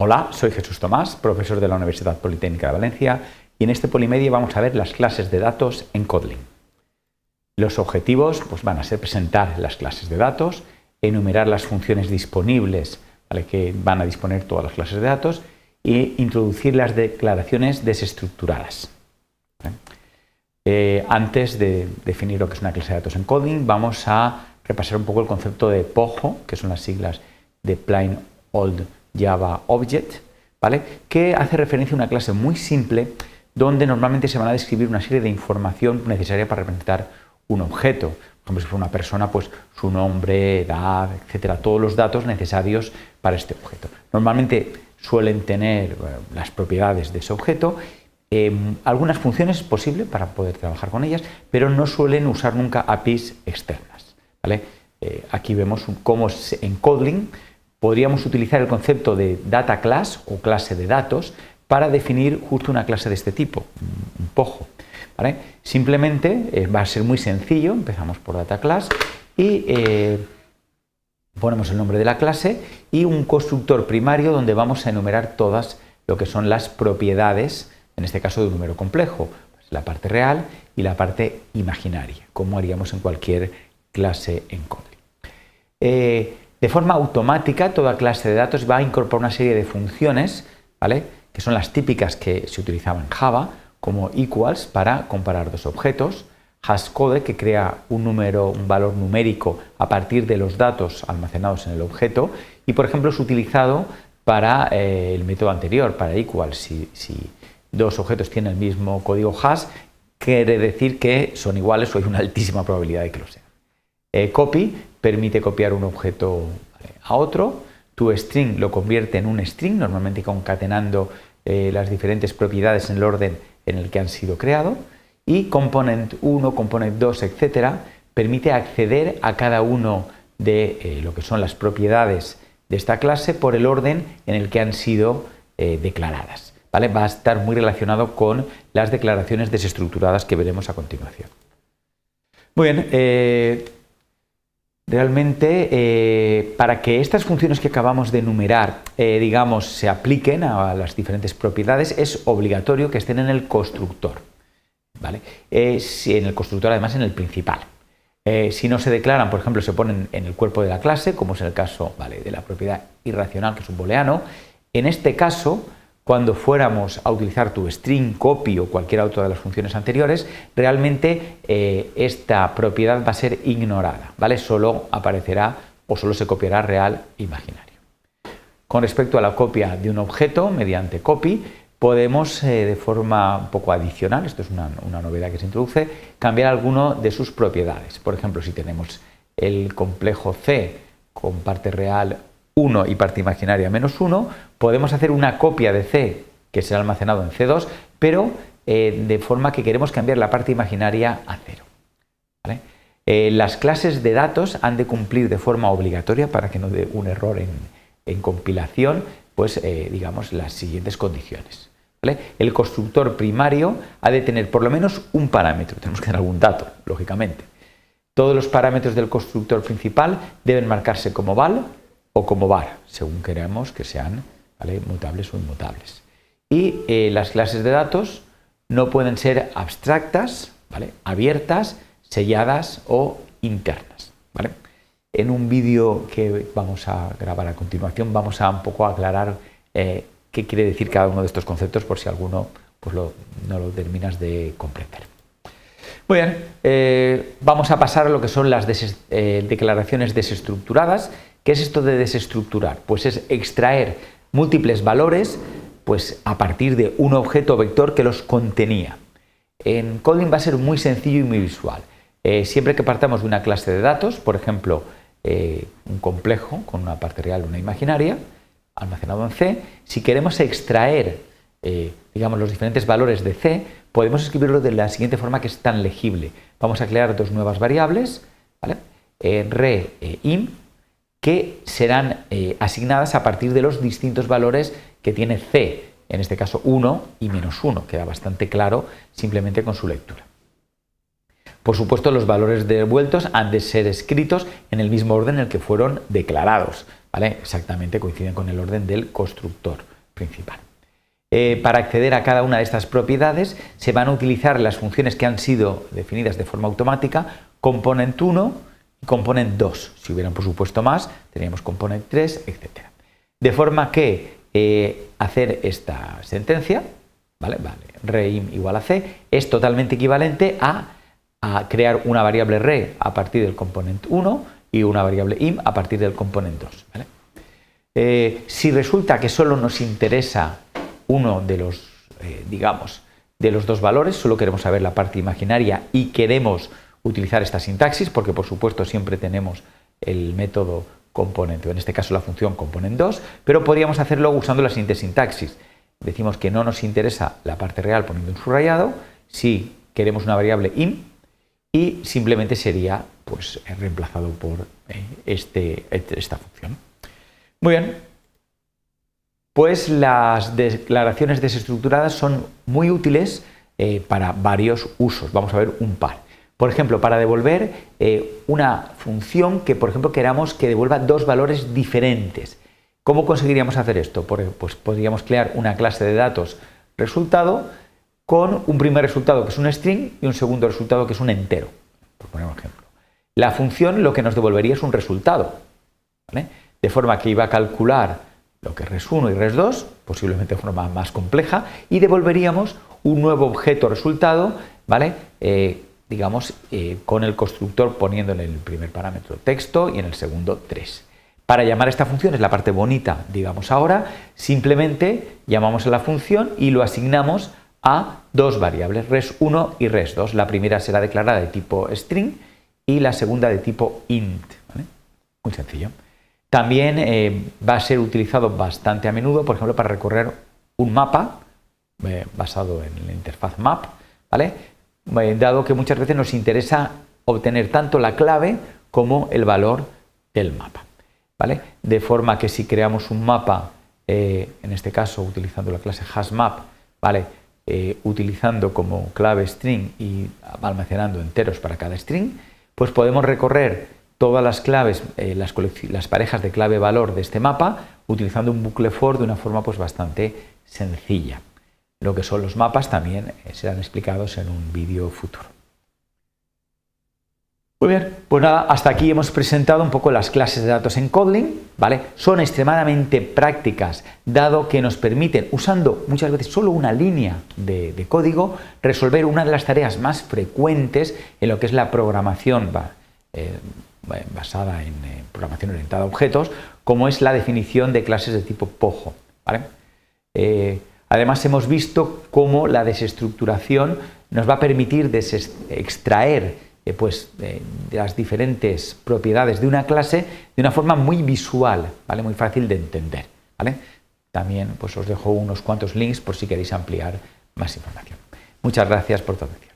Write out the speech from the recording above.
Hola, soy Jesús Tomás, profesor de la Universidad Politécnica de Valencia, y en este Polimedia vamos a ver las clases de datos en Kotlin. Los objetivos van a ser presentar las clases de datos, enumerar las funciones disponibles, ¿vale?, que van a disponer todas las clases de datos, e introducir las declaraciones desestructuradas. Antes de definir lo que es una clase de datos en Kotlin, vamos a repasar un poco el concepto de POJO, que son las siglas de Plain Old Java Object, ¿vale?, que hace referencia a una clase muy simple donde normalmente se van a describir una serie de información necesaria para representar un objeto. Por ejemplo, si fuera una persona, pues su nombre, edad, etcétera, todos los datos necesarios para este objeto. Normalmente suelen tener las propiedades de ese objeto, algunas funciones es posible para poder trabajar con ellas, pero no suelen usar nunca APIs externas, ¿vale? Aquí vemos cómo en Kotlin podríamos utilizar el concepto de data class o clase de datos para definir justo una clase de este tipo, un POJO, ¿vale? Simplemente va a ser muy sencillo, empezamos por data class y ponemos el nombre de la clase y un constructor primario donde vamos a enumerar todas lo que son las propiedades, en este caso de un número complejo, pues la parte real y la parte imaginaria, como haríamos en cualquier clase en Kotlin. De forma automática, toda clase de datos va a incorporar una serie de funciones, ¿vale?, que son las típicas que se utilizaban en Java, como equals para comparar dos objetos, hashcode, que crea un valor numérico a partir de los datos almacenados en el objeto, y por ejemplo es utilizado para el método anterior, para equals. Si dos objetos tienen el mismo código hash, quiere decir que son iguales o hay una altísima probabilidad de que lo sean. Copy permite copiar un objeto a otro. ToString lo convierte en un string, normalmente concatenando las diferentes propiedades en el orden en el que han sido creados. Y component 1, component 2, etcétera, permite acceder a cada uno de lo que son las propiedades de esta clase por el orden en el que han sido declaradas, ¿vale? Va a estar muy relacionado con las declaraciones desestructuradas que veremos a continuación. Muy bien, realmente para que estas funciones que acabamos de enumerar, digamos, se apliquen a las diferentes propiedades, es obligatorio que estén en el constructor, ¿vale? Si en el constructor, además en el principal. Si no se declaran, por ejemplo, se ponen en el cuerpo de la clase, como es el caso, ¿vale?, de la propiedad irracional, que es un booleano. En este caso, cuando fuéramos a utilizar ToString, copy o cualquier otra de las funciones anteriores, realmente esta propiedad va a ser ignorada, ¿vale? Solo aparecerá o solo se copiará real e imaginario. Con respecto a la copia de un objeto mediante copy, podemos de forma un poco adicional, esto es una novedad que se introduce, cambiar alguno de sus propiedades. Por ejemplo, si tenemos el complejo C con parte real 1 y parte imaginaria -1, podemos hacer una copia de C que será almacenado en C2, pero de forma que queremos cambiar la parte imaginaria a 0, ¿vale? Las clases de datos han de cumplir de forma obligatoria, para que no dé un error en compilación, pues digamos las siguientes condiciones, ¿vale? El constructor primario ha de tener por lo menos un parámetro, tenemos que tener algún dato, lógicamente. Todos los parámetros del constructor principal deben marcarse como val o como var, según queramos que sean, ¿vale?, mutables o inmutables. Y las clases de datos no pueden ser abstractas, ¿vale?, abiertas, selladas o internas, ¿vale? En un vídeo que vamos a grabar a continuación vamos a un poco aclarar qué quiere decir cada uno de estos conceptos, por si alguno pues no lo terminas de comprender. Muy bien, vamos a pasar a lo que son las declaraciones desestructuradas. ¿Qué es esto de desestructurar? Pues es extraer múltiples valores pues a partir de un objeto vector que los contenía. En Kotlin va a ser muy sencillo y muy visual. Siempre que partamos de una clase de datos, por ejemplo, un complejo con una parte real y una imaginaria, almacenado en C, si queremos extraer digamos, los diferentes valores de C, podemos escribirlo de la siguiente forma, que es tan legible. Vamos a crear dos nuevas variables, ¿vale?, re e im, que serán asignadas a partir de los distintos valores que tiene C, en este caso 1 y -1, queda bastante claro simplemente con su lectura. Por supuesto, los valores devueltos han de ser escritos en el mismo orden en el que fueron declarados, ¿vale? Exactamente coinciden con el orden del constructor, principal. Para acceder a cada una de estas propiedades se van a utilizar las funciones que han sido definidas de forma automática, component 1 y component 2. Si hubieran, por supuesto, más, teníamos component 3, etc. De forma que hacer esta sentencia, ¿vale? Reim igual a c, es totalmente equivalente a crear una variable re a partir del component 1 y una variable im a partir del component 2. ¿Vale? Si resulta que solo nos interesa uno de los, de los dos valores, solo queremos saber la parte imaginaria y queremos utilizar esta sintaxis, porque por supuesto siempre tenemos el método componente, en este caso la función component 2, pero podríamos hacerlo usando la siguiente sintaxis. Decimos que no nos interesa la parte real poniendo un subrayado, si queremos una variable im, y simplemente sería pues reemplazado por esta función. Muy bien. Pues las declaraciones desestructuradas son muy útiles para varios usos. Vamos a ver un par. Por ejemplo, para devolver una función que, por ejemplo, queramos que devuelva dos valores diferentes. ¿Cómo conseguiríamos hacer esto? Pues podríamos crear una clase de datos resultado con un primer resultado que es un string y un segundo resultado que es un entero, por poner un ejemplo. La función lo que nos devolvería es un resultado, ¿vale? De forma que iba a calcular lo que es res1 y res2, posiblemente de forma más compleja, y devolveríamos un nuevo objeto resultado, ¿vale? Con el constructor poniendo en el primer parámetro texto y en el segundo 3. Para llamar a esta función, es la parte bonita, digamos ahora, simplemente llamamos a la función y lo asignamos a dos variables, res1 y res2. La primera será declarada de tipo string y la segunda de tipo int, ¿vale? Muy sencillo. También va a ser utilizado bastante a menudo, por ejemplo, para recorrer un mapa basado en la interfaz map, ¿vale? Dado que muchas veces nos interesa obtener tanto la clave como el valor del mapa, ¿vale? De forma que si creamos un mapa, en este caso utilizando la clase hashMap, ¿vale? Utilizando como clave string y almacenando enteros para cada string, pues podemos recorrer todas las claves, las parejas de clave-valor de este mapa, utilizando un bucle for de una forma pues bastante sencilla. Lo que son los mapas también serán explicados en un vídeo futuro. Muy bien, pues nada, hasta aquí hemos presentado un poco las clases de datos en Kotlin, ¿vale? Son extremadamente prácticas, dado que nos permiten, usando muchas veces solo una línea de código, resolver una de las tareas más frecuentes en lo que es la programación basada en programación orientada a objetos, como es la definición de clases de tipo POJO, ¿vale? Además, hemos visto cómo la desestructuración nos va a permitir extraer de las diferentes propiedades de una clase de una forma muy visual, ¿vale? Muy fácil de entender, ¿vale? También pues, os dejo unos cuantos links por si queréis ampliar más información. Muchas gracias por tu atención.